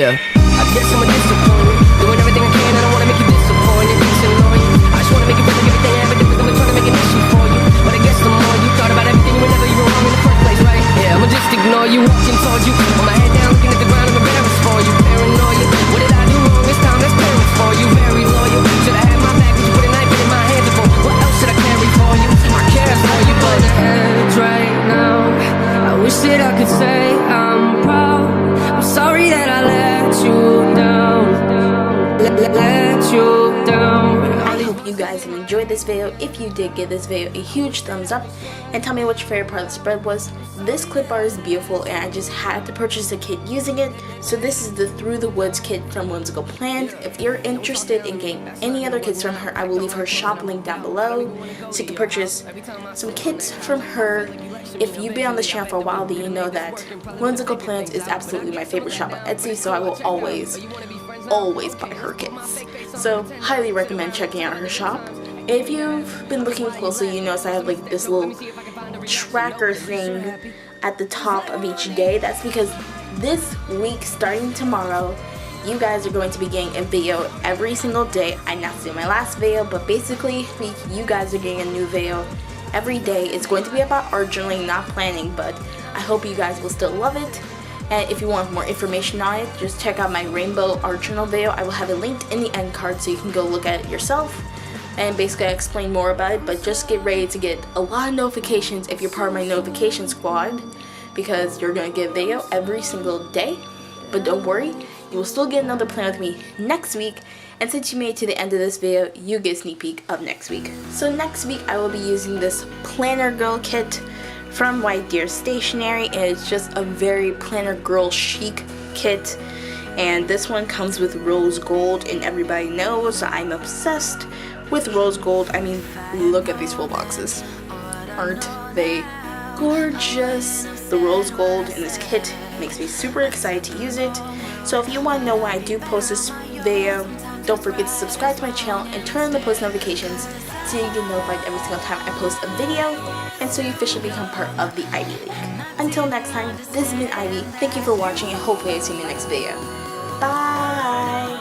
Yeah. I guess I'm a disappointment. Doing everything I can, I don't wanna make you disappointed. It's annoying. I just wanna make you feel like everything I ever did was really trying to make an issue for you. But I guess the more you thought about everything, you were never even wrong in the first place, right? Yeah, I'ma just ignore you, walking towards you. On my head down, looking at the ground, I'm embarrassed for you. Paranoia. What did I do wrong this time? That's parents for you. Very loyal. Should've had my back, but you put a knife in my hands before. What else should I carry for you? I care for you, but it hurts right now. I wish that I could say I'm proud. I'm sorry that I let you down. Let you down. I hope you guys have enjoyed this video. If you did, give this video a huge thumbs up and tell me what your favorite part of the spread was. This clip art is beautiful and I just had to purchase a kit using it. So this is the Through the Woods kit from Whimsical Plans. If you're interested in getting any other kits from her, I will leave her shop link down below so you can purchase some kits from her. If you've been on this channel for a while, then you know that Whimsical Plans is absolutely my favorite shop on Etsy, so I will always buy her kits. So highly recommend checking out her shop. If you've been looking closely, you notice I have like this little tracker thing at the top of each day. That's because this week, starting tomorrow, you guys are going to be getting a video every single day. I announced it in my last video, but basically you guys are getting a new video every day. It's going to be about art journaling, not planning, but I hope you guys will still love it. And if you want more information on it, just check out my rainbow art journal video. I will have it linked in the end card so you can go look at it yourself. And basically I explain more about it, but just get ready to get a lot of notifications if you're part of my notification squad, because you're going to get a video every single day. But don't worry, you will still get another plan with me next week. And since you made it to the end of this video, you get a sneak peek of next week. So next week I will be using this Planner Girl kit from White Deer Stationery, and it's just a very Planner Girl chic kit. And this one comes with rose gold, and everybody knows I'm obsessed with rose gold. I mean, look at these full boxes. Aren't they gorgeous? The rose gold in this kit makes me super excited to use it. So if you want to know when I do post this video, don't forget to subscribe to my channel and turn on the post notifications so you get notified every single time I post a video, and so you officially become part of the Ivy League. Until next time, this has been Ivy. Thank you for watching, and hopefully I see you in the next video. Bye!